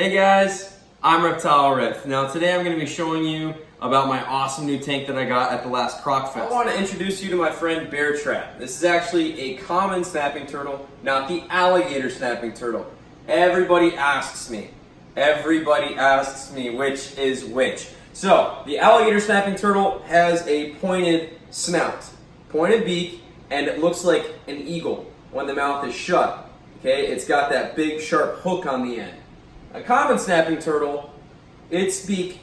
Hey guys, I'm Reptile Riff. Now today I'm going to be showing you about my awesome new tank that I got at the last Croc Festival. I want to introduce you to my friend Bear Trap. This is actually a common snapping turtle, not the alligator snapping turtle. Everybody asks me which is which. So, the alligator snapping turtle has a pointed snout, pointed beak, and it looks like an eagle when the mouth is shut. Okay, it's got that big sharp hook on the end. A common snapping turtle, its beak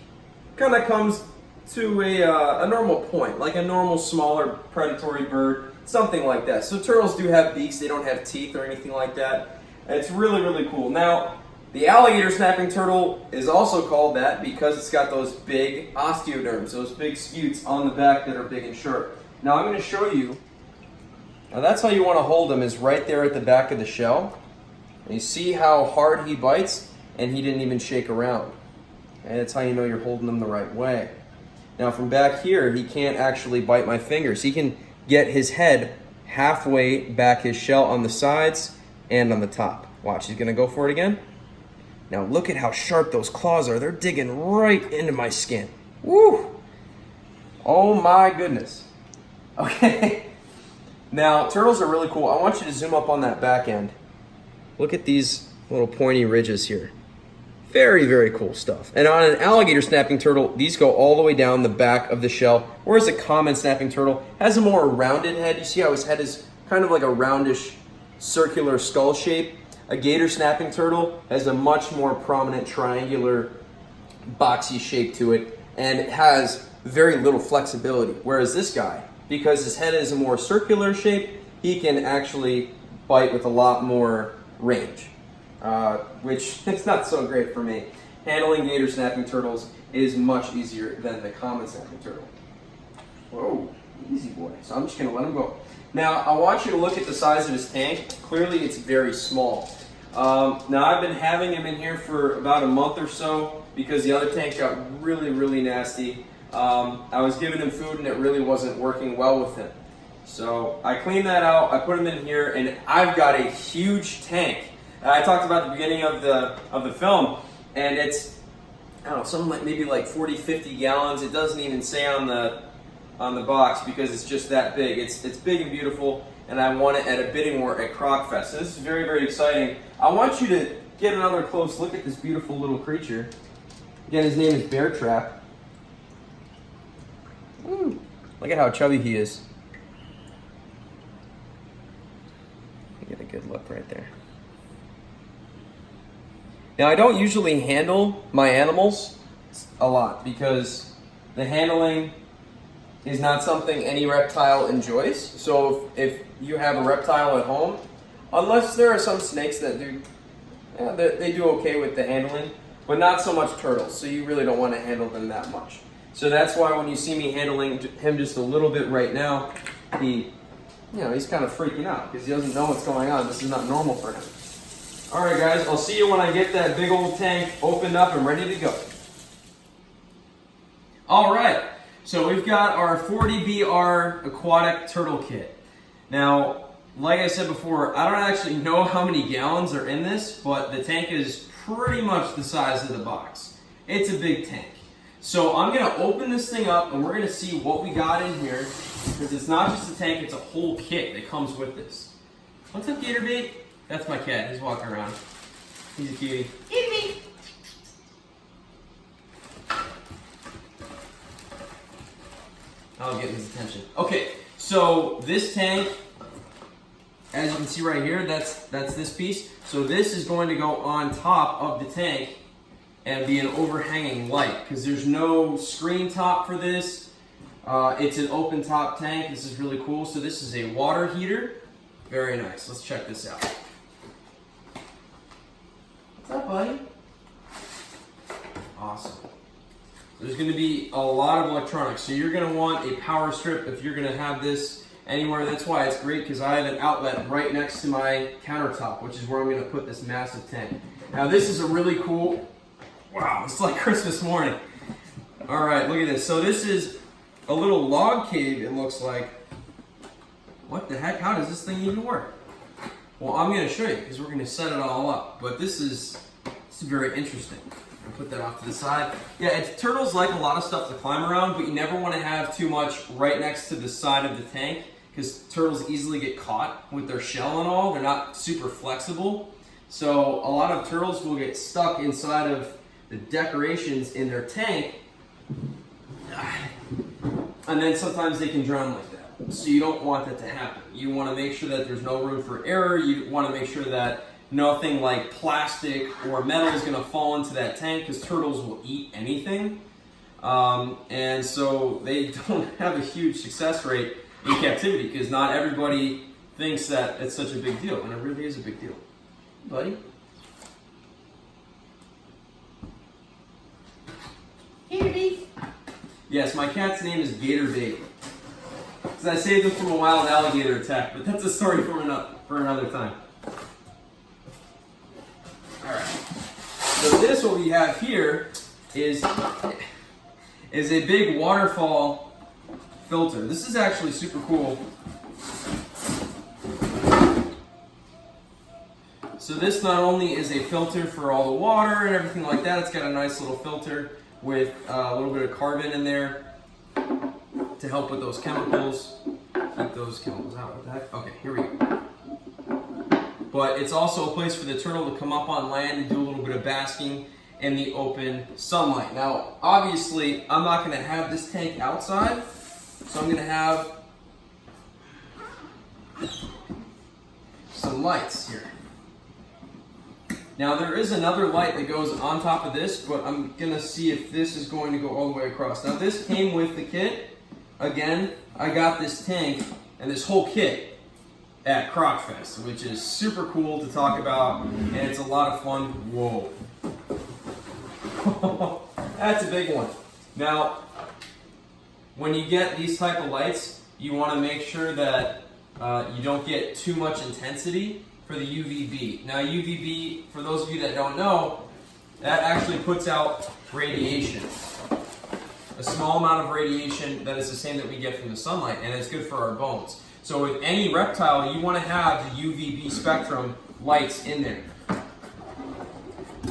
kind of comes to a normal point, like a normal smaller predatory bird, something like that. So turtles do have beaks, they don't have teeth or anything like that. And it's really, really cool. Now, the alligator snapping turtle is also called that because it's got those big osteoderms, those big scutes on the back that are big and sharp. Now I'm going to show you. Now that's how you want to hold him, is right there at the back of the shell. And you see how hard he bites? And he didn't even shake around. And that's how you know you're holding him the right way. Now from back here, he can't actually bite my fingers. He can get his head halfway back his shell on the sides and on the top. Watch, he's gonna go for it again. Now look at how sharp those claws are. They're digging right into my skin. Woo! Oh my goodness. Okay. Now, turtles are really cool. I want you to zoom up on that back end. Look at these little pointy ridges here. Very, very cool stuff. And on an alligator snapping turtle, these go all the way down the back of the shell, whereas a common snapping turtle has a more rounded head. You see how his head is kind of like a roundish circular skull shape? A gator snapping turtle has a much more prominent triangular boxy shape to it, and it has very little flexibility. Whereas this guy, because his head is a more circular shape, he can actually bite with a lot more range. Which is not so great for me. Handling gator snapping turtles is much easier than the common snapping turtle. Whoa, easy boy. So I'm just gonna let him go. Now, I want you to look at the size of his tank. Clearly it's very small. Now I've been having him in here for about a month or so because the other tank got really, really nasty. I was giving him food and it really wasn't working well with him. So I cleaned that out, I put him in here, and I've got a huge tank. I talked about the beginning of the film, and it's, I don't know, something like maybe like 40, 50 gallons. It doesn't even say on the box because it's just that big. It's big and beautiful, and I won it at a bidding war at Croc Fest. So this is very, very exciting. I want you to get another close look at this beautiful little creature. Again, his name is Bear Trap. Woo. Look at how chubby he is. Get a good look right there. Now, I don't usually handle my animals a lot because the handling is not something any reptile enjoys. So if you have a reptile at home, unless there are some snakes that do, they do okay with the handling, but not so much turtles. So you really don't want to handle them that much. So that's why when you see me handling him just a little bit right now, he's kind of freaking out because he doesn't know what's going on. This is not normal for him. All right, guys, I'll see you when I get that big old tank opened up and ready to go. All right, so we've got our 40BR Aquatic Turtle Kit. Now, like I said before, I don't actually know how many gallons are in this, but the tank is pretty much the size of the box. It's a big tank. So I'm gonna open this thing up and we're gonna see what we got in here, because it's not just a tank, it's a whole kit that comes with this. What's up, Gatorbait? That's my cat. He's walking around. He's a cutie. Eat me. I'll get his attention. Okay, so this tank, as you can see right here, that's this piece. So this is going to go on top of the tank and be an overhanging light because there's no screen top for this. It's an open top tank. This is really cool. So this is a water heater. Very nice. Let's check this out. What's up, buddy? Awesome. There's going to be a lot of electronics. So you're going to want a power strip if you're going to have this anywhere. That's why it's great because I have an outlet right next to my countertop, which is where I'm going to put this massive tank. Now this is a really cool, wow, it's like Christmas morning. All right, look at this. So this is a little log cave, it looks like. What the heck? How does this thing even work? Well, I'm going to show you because we're going to set it all up. But this is This is very interesting. I'll put that off to the side. Yeah, turtles like a lot of stuff to climb around, but you never want to have too much right next to the side of the tank because turtles easily get caught with their shell and all. They're not super flexible. So a lot of turtles will get stuck inside of the decorations in their tank, and then sometimes they can drown like that. So you don't want that to happen. You want to make sure that there's no room for error. You want to make sure that nothing like plastic or metal is going to fall into that tank because turtles will eat anything. And so they don't have a huge success rate in captivity because not everybody thinks that it's such a big deal, and it really is a big deal. Buddy? Baby. Yes, my cat's name is Gator Bait. Because I saved him from a wild alligator attack, but that's a story for another time. Alright. So this, what we have here, is a big waterfall filter. This is actually super cool. So this not only is a filter for all the water and everything like that, it's got a nice little filter with a little bit of carbon in there to help with those chemicals. Keep those chemicals out with that. Okay, here we go. But it's also a place for the turtle to come up on land and do a little bit of basking in the open sunlight. Now, obviously, I'm not going to have this tank outside, so I'm going to have some lights here. Now, there is another light that goes on top of this, but I'm going to see if this is going to go all the way across. Now, this came with the kit. Again, I got this tank and this whole kit at Croc Fest, which is super cool to talk about, and it's a lot of fun. Whoa. That's a big one. Now, when you get these type of lights, you want to make sure that you don't get too much intensity for the UVB. Now, UVB, for those of you that don't know, that actually puts out radiation. A small amount of radiation that is the same that we get from the sunlight, and it's good for our bones. So with any reptile, you want to have the UVB spectrum lights in there.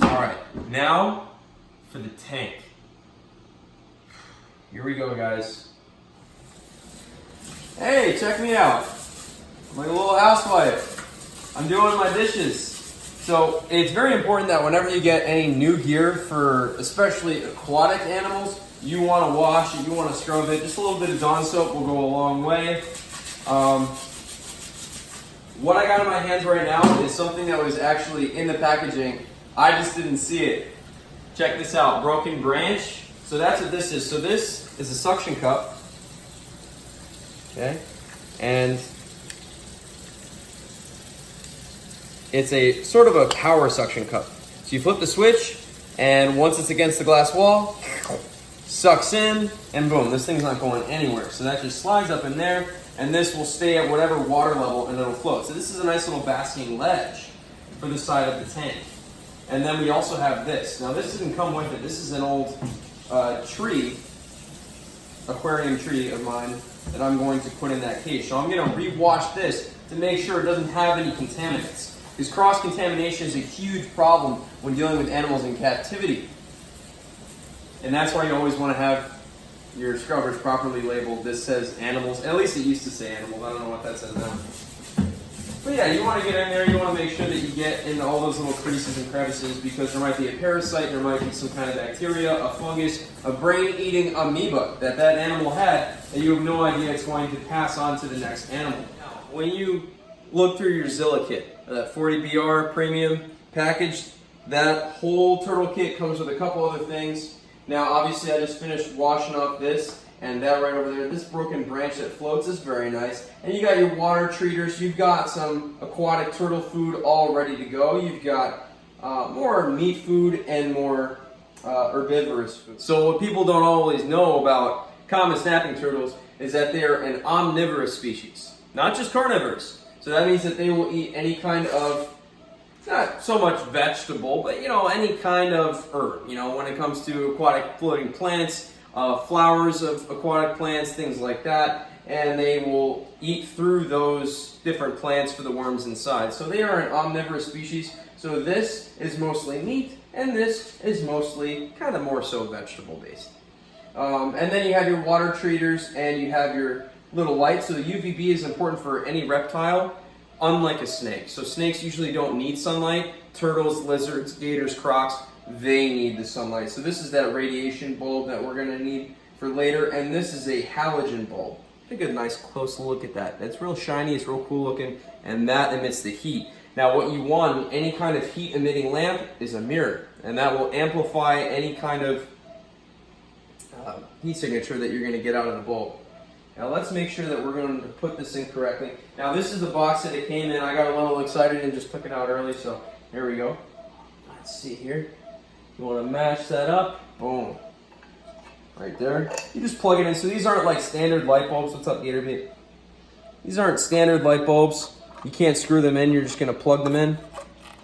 Alright, now for the tank. Here we go, guys. Hey, check me out. I'm like a little housewife. I'm doing my dishes. So it's very important that whenever you get any new gear for especially aquatic animals, you want to wash it, you want to scrub it. Just a little bit of Dawn soap will go a long way. What I got in my hands right now is something that was actually in the packaging. I just didn't see it. Check this out, broken branch. So that's what this is. So this is a suction cup. Okay, and it's a sort of a power suction cup. So you flip the switch, and once it's against the glass wall, sucks in, and boom, this thing's not going anywhere. So that just slides up in there, and this will stay at whatever water level, and it'll float. So this is a nice little basking ledge for the side of the tank. And then we also have this. Now this didn't come with it. This is an old aquarium tree of mine that I'm going to put in that cage. So I'm going to rewash this to make sure it doesn't have any contaminants. Because cross-contamination is a huge problem when dealing with animals in captivity. And that's why you always want to have your scrubbers properly labeled. This says animals. At least it used to say animals. I don't know what that says now. But yeah, you want to get in there. You want to make sure that you get into all those little creases and crevices because there might be a parasite, there might be some kind of bacteria, a fungus, a brain-eating amoeba that animal had that you have no idea it's going to pass on to the next animal. Now, when you look through your Zilla kit, that 40BR premium package, that whole turtle kit comes with a couple other things. Now, obviously, I just finished washing off this, and that right over there, this broken branch that floats is very nice. And you got your water treaters, you've got some aquatic turtle food all ready to go. You've got more meat food and more herbivorous food. So what people don't always know about common snapping turtles is that they are an omnivorous species, not just carnivores. So that means that they will eat any kind of, not so much vegetable, but any kind of herb. When it comes to aquatic floating plants, flowers of aquatic plants, things like that, and they will eat through those different plants for the worms inside. So they are an omnivorous species. So this is mostly meat, and this is mostly kind of more so vegetable based. And then you have your water treaters and you have your little lights. So the UVB is important for any reptile, unlike a snake. So snakes usually don't need sunlight. Turtles, lizards, gators, crocs, they need the sunlight. So this is that radiation bulb that we're gonna need for later, and this is a halogen bulb. Take a nice close look at that. It's real shiny, it's real cool looking, and that emits the heat. Now what you want in any kind of heat emitting lamp is a mirror, and that will amplify any kind of heat signature that you're going to get out of the bulb. Now let's make sure that we're going to put this in correctly. Now this is the box that it came in. I got a little excited and just took it out early, so here we go. Let's see here. You want to match that up. Boom. Right there. You just plug it in. So these aren't like standard light bulbs. What's up, Gatorbeat? These aren't standard light bulbs. You can't screw them in. You're just going to plug them in.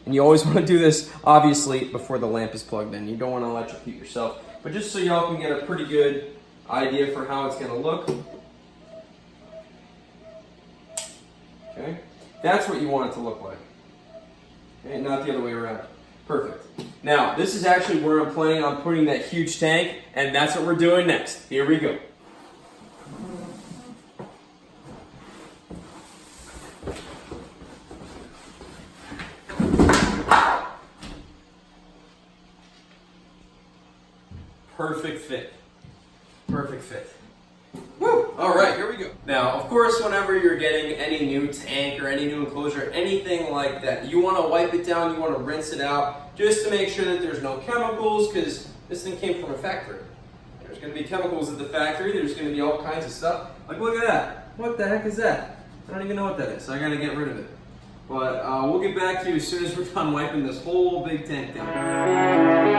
And you always want to do this, obviously, before the lamp is plugged in. You don't want to electrocute yourself. But just so y'all can get a pretty good idea for how it's going to look. Okay? That's what you want it to look like. Okay? Not the other way around. Perfect. Now, this is actually where I'm planning on putting that huge tank, and that's what we're doing next. Here we go. Perfect fit. Perfect fit. Woo! All right, here we go. Now, of course, whenever you're getting any new tank or any new enclosure, anything like that, you want to wipe it down, you want to rinse it out, just to make sure that there's no chemicals, because this thing came from a factory. There's going to be chemicals at the factory, there's going to be all kinds of stuff. Like, look at that. What the heck is that? I don't even know what that is, so I got to get rid of it. But we'll get back to you as soon as we're done wiping this whole big tank down.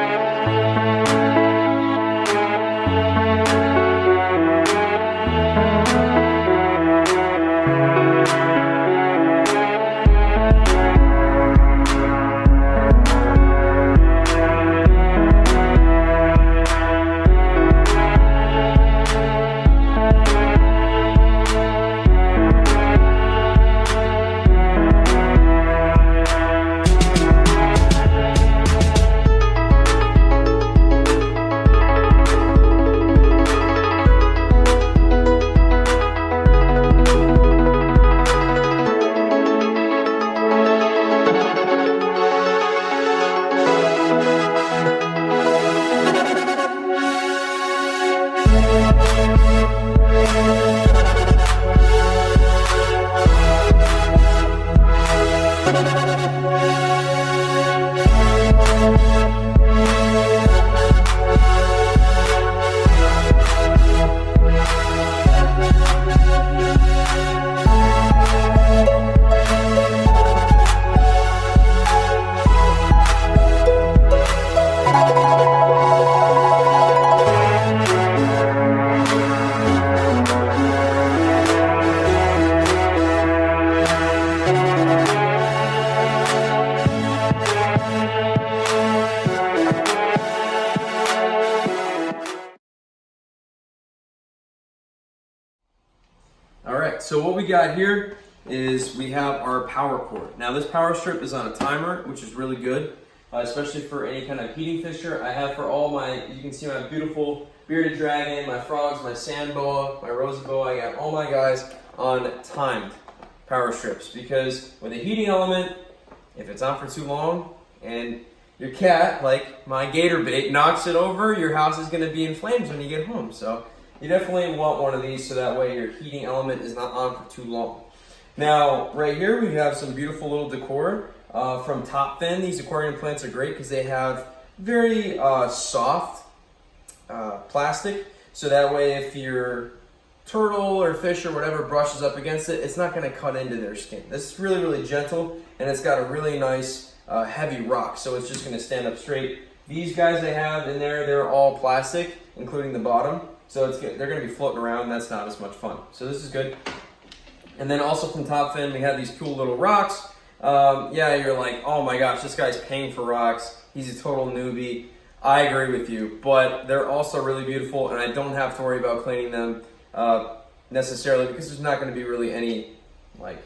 Alright, so what we got here is we have our power cord. Now this power strip is on a timer, which is really good, especially for any kind of heating fixture. I have for all my, you can see my beautiful bearded dragon, my frogs, my sand boa, my rosy boa. I got all my guys on timed power strips, because with a heating element, if it's on for too long and your cat, like my gator bait, knocks it over, your house is going to be in flames when you get home. So you definitely want one of these so that way your heating element is not on for too long. Now, right here we have some beautiful little decor from Top Fin. These aquarium plants are great because they have very soft plastic, so that way if your turtle or fish or whatever brushes up against it, it's not going to cut into their skin. This is really, really gentle, and it's got a really nice heavy rock, so it's just going to stand up straight. These guys they have in there, they're all plastic, including the bottom. So they're going to be floating around. That's not as much fun. So this is good. And then also from Top Fin, we have these cool little rocks. Yeah, you're like, oh my gosh, this guy's paying for rocks. He's a total newbie. I agree with you, but they're also really beautiful, and I don't have to worry about cleaning them necessarily, because there's not going to be really any like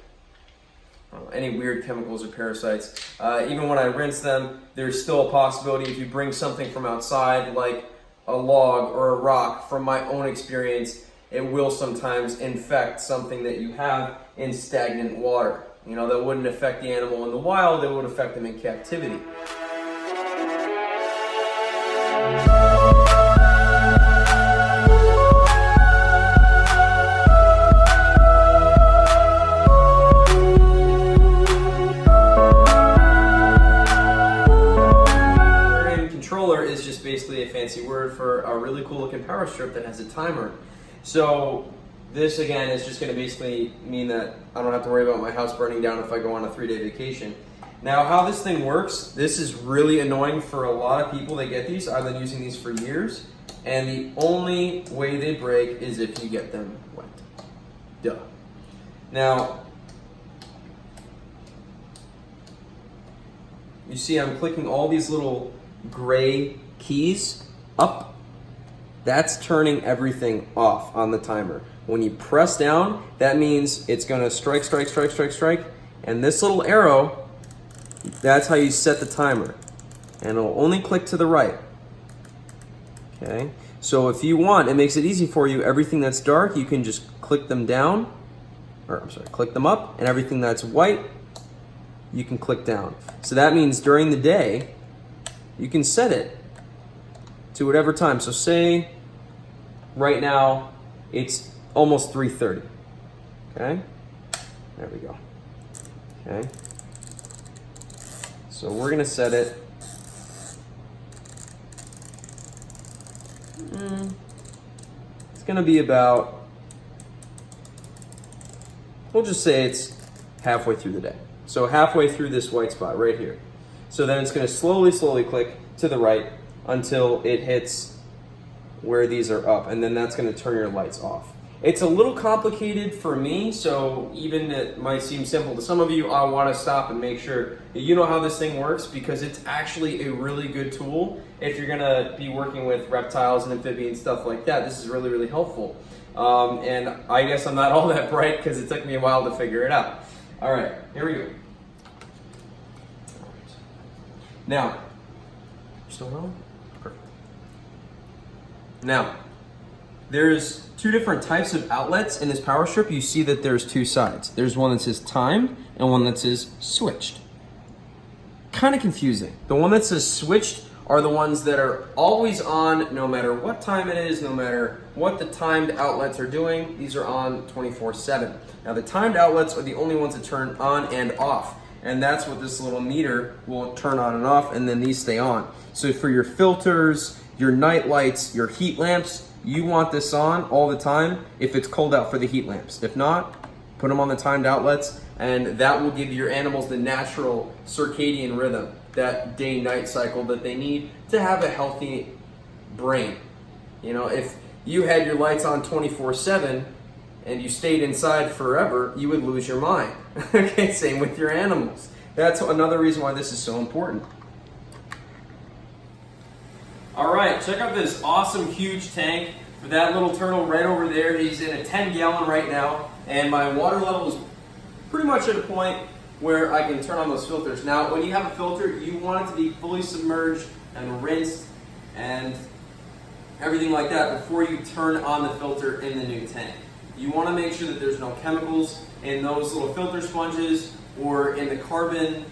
any weird chemicals or parasites. Even when I rinse them, there's still a possibility if you bring something from outside, like a log or a rock, from my own experience, it will sometimes infect something that you have in stagnant water. You know, that wouldn't affect the animal in the wild, it would affect them in captivity. Is just basically a fancy word for a really cool looking power strip that has a timer. So this again is just going to basically mean that I don't have to worry about my house burning down if I go on a 3-day vacation. Now how this thing works, this is really annoying for a lot of people that get these. I've been using these for years, and the only way they break is if you get them wet. Duh. Now you see I'm clicking all these little gray keys up. That's turning everything off on the timer. When you press down, that means it's gonna strike, strike, strike, strike, strike, and this little arrow, that's how you set the timer. And it'll only click to the right. Okay, so if you want, it makes it easy for you, everything that's dark, you can just click them down, or I'm sorry, click them up, and everything that's white, you can click down. So that means during the day, you can set it to whatever time. So say right now it's almost 3:30. Okay, there we go. Okay, so we're gonna set it. It's gonna be about, we'll just say it's halfway through the day. So halfway through this white spot right here. So then it's going to slowly click to the right until it hits where these are up, and then that's going to turn your lights off. It's a little complicated for me, so even it might seem simple to some of you, I want to stop and make sure that you know how this thing works, because it's actually a really good tool if you're going to be working with reptiles and amphibians, stuff like that. This is really, really helpful. And I guess I'm not all that bright because it took me a while to figure it out. All right, here we go. Now, still rolling? Perfect. Now, there's two different types of outlets in this power strip. You see that there's two sides. There's one that says timed and one that says switched. Kind of confusing. The one that says switched are the ones that are always on no matter what time it is, no matter what the timed outlets are doing. These are on 24/7. Now the timed outlets are the only ones that turn on and off. And that's what this little meter will turn on and off, and then these stay on. So for your filters, your night lights, your heat lamps, you want this on all the time if it's cold out for the heat lamps. If not, put them on the timed outlets, and that will give your animals the natural circadian rhythm, that day-night cycle that they need to have a healthy brain. You know, if you had your lights on 24/7, and you stayed inside forever, you would lose your mind. Okay, same with your animals. That's another reason why this is so important. All right, check out this awesome huge tank for that little turtle right over there. He's in a 10-gallon right now, and my water level is pretty much at a point where I can turn on those filters. Now, when you have a filter, you want it to be fully submerged and rinsed and everything like that before you turn on the filter in the new tank. You want to make sure that there's no chemicals in those little filter sponges or in the carbon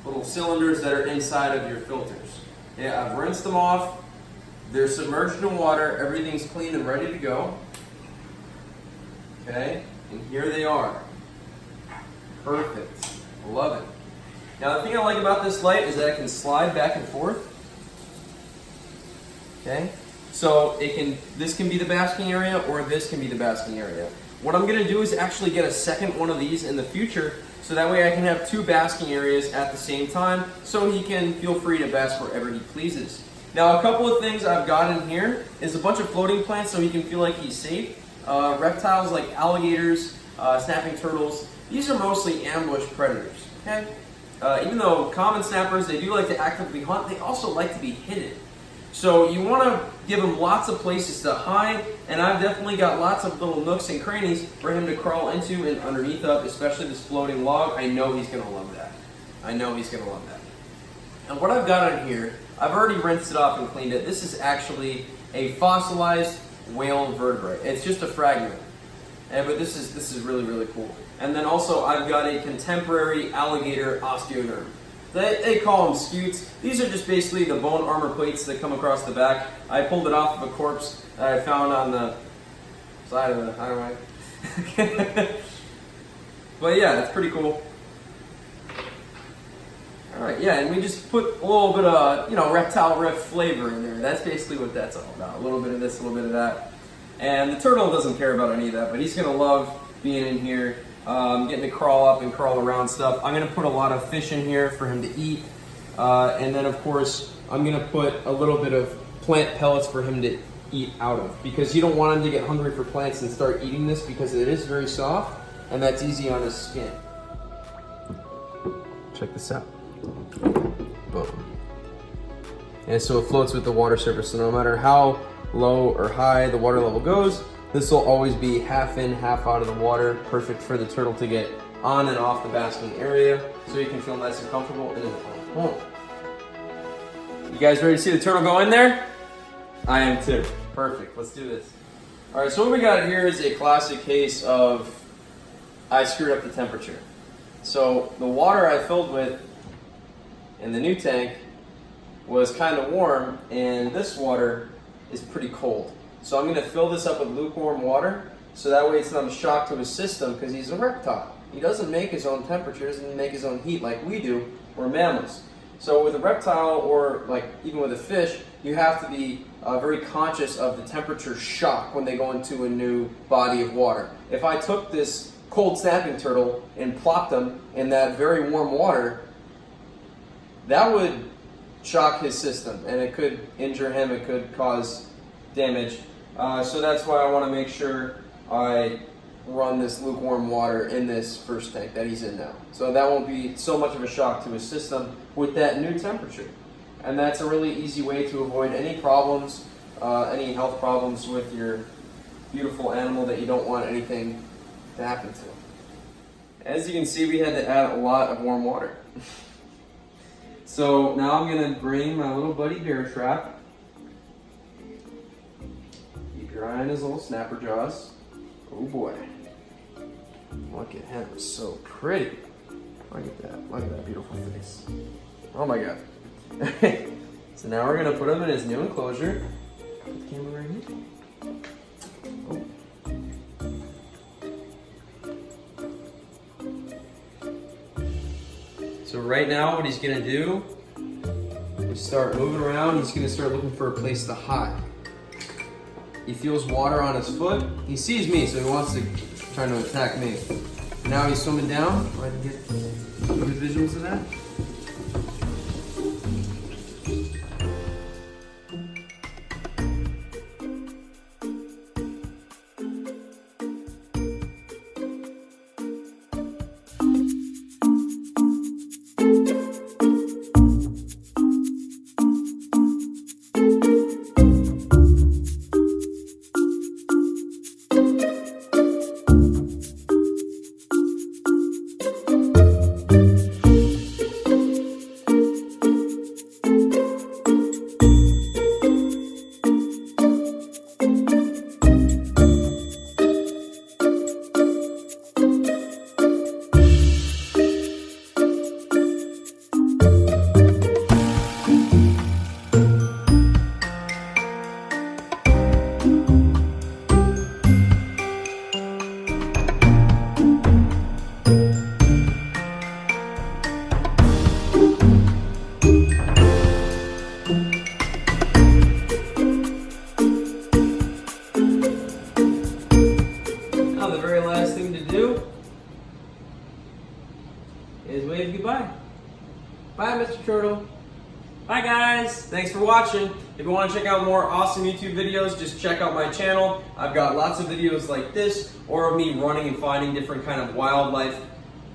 little cylinders that are inside of your filters. Yeah, I've rinsed them off. They're submerged in water. Everything's clean and ready to go. Okay, and here they are. Perfect. Love it. Now the thing I like about this light is that it can slide back and forth. Okay, so this can be the basking area, or this can be the basking area. What I'm gonna do is actually get a second one of these in the future, so that way I can have two basking areas at the same time, so he can feel free to bask wherever he pleases. Now a couple of things I've got in here is a bunch of floating plants so he can feel like he's safe. Reptiles like alligators, snapping turtles, these are mostly ambush predators. Okay? Even though common snappers, they do like to actively hunt, they also like to be hidden. So you want to give him lots of places to hide, and I've definitely got lots of little nooks and crannies for him to crawl into and underneath of, especially this floating log. I know he's going to love that. I know he's going to love that. And what I've got on here, I've already rinsed it off and cleaned it. This is actually a fossilized whale vertebrae. It's just a fragment, but this is really, really cool. And then also I've got a contemporary alligator osteoderm. They call them scutes. These are just basically the bone armor plates that come across the back. I pulled it off of a corpse that I found on the side of the highway. But yeah, it's pretty cool. Alright, yeah, and we just put a little bit of, Reptile Riff flavor in there. That's basically what that's all about. A little bit of this, a little bit of that. And the turtle doesn't care about any of that, but he's going to love being in here, getting to crawl up and crawl around stuff. I'm going to put a lot of fish in here for him to eat. And then, of course, I'm going to put a little bit of plant pellets for him to eat out of. Because you don't want him to get hungry for plants and start eating this because it is very soft, and that's easy on his skin. Check this out. Boom. And so it floats with the water surface, so no matter how low or high the water level goes, this will always be half in, half out of the water, perfect for the turtle to get on and off the basking area, so you can feel nice and comfortable in his own home. You guys ready to see the turtle go in there? I am too. Perfect, let's do this. Alright, so what we got here is a classic case of I screwed up the temperature. So the water I filled with in the new tank was kind of warm, and this water is pretty cold. So I'm going to fill this up with lukewarm water, so that way it's not a shock to his system, because he's a reptile. He doesn't make his own temperature, doesn't make his own heat like we do. We're mammals. So with a reptile, or like even with a fish, you have to be very conscious of the temperature shock when they go into a new body of water. If I took this cold snapping turtle and plopped him in that very warm water, that would shock his system, and it could injure him, it could cause damage. So that's why I want to make sure I run this lukewarm water in this first tank that he's in now. So that won't be so much of a shock to his system with that new temperature. And that's a really easy way to avoid any problems, any health problems with your beautiful animal that you don't want anything to happen to. As you can see, we had to add a lot of warm water. So now I'm going to bring my little buddy bear trap. Keep your eye on his little snapper jaws. Oh boy. Look at him, so pretty. Look at that beautiful face. Oh my god. So now we're going to put him in his new enclosure. Put the camera right here. Oh. So right now what he's going to do is start moving around. He's going to start looking for a place to hide. He feels water on his foot. He sees me, so he wants to try to attack me. Now he's swimming down. Go ahead and get good visuals of that. Is wave goodbye. Bye, Mr. Turtle. Bye, guys. Thanks for watching. If you want to check out more awesome YouTube videos, just check out my channel. I've got lots of videos like this, or of me running and finding different kind of wildlife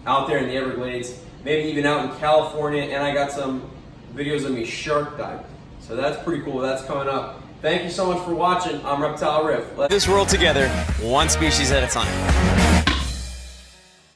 out there in the Everglades, maybe even out in California, and I got some videos of me shark diving. So that's pretty cool. That's coming up. Thank you so much for watching. I'm Reptile Riff. This world together, one species at a time.